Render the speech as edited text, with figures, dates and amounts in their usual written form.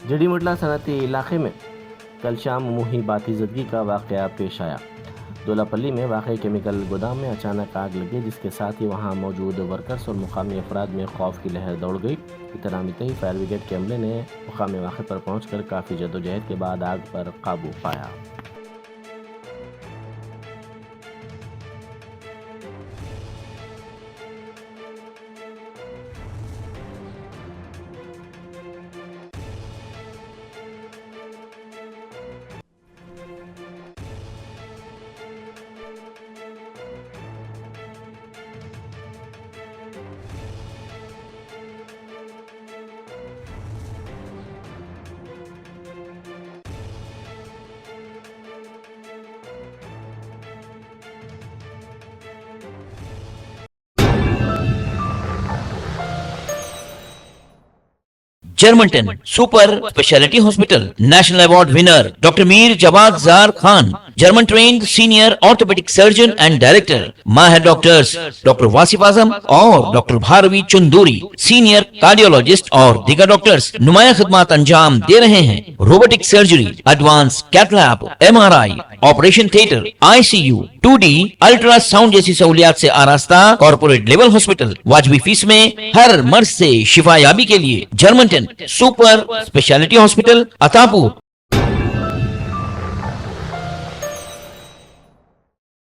जड़ीमुटला सनती इलाके में कल शाम मुही बातिजदगी का वाक़या पेश आया। दोलापल्ली में वाक़ केमिकल गोदाम में अचानक आग लगी, जिसके साथ ही वहां मौजूद वर्कर्स और मुकामी अफराद में खौफ की लहर दौड़ गई। इतना मिलते ही फायर ब्रिगेड के अमले ने मुकामी वाक़े पर पहुंचकर काफ़ी जदोजहद के बाद आग पर काबू पाया। Germanton super speciality hospital national award winner doctor Mir Jawad Jar Khan, German trained senior orthopaedic surgeon and director, माहिर डॉक्टर्स डॉक्टर वासिफ आजम और doctor Bharvi Chanduri, senior cardiologist और दीगर डॉक्टर्स नुमाया खिदमत अंजाम दे रहे हैं। Robotic surgery, advance cath lab, MRI, operation theatre, ICU, 2D ultrasound जैसी सहूलियात से आरास्ता कॉर्पोरेट लेवल हॉस्पिटल। वाजबी फीस में हर मर्ज से शिफायाबी के लिए Germanton super speciality hospital, Attapur.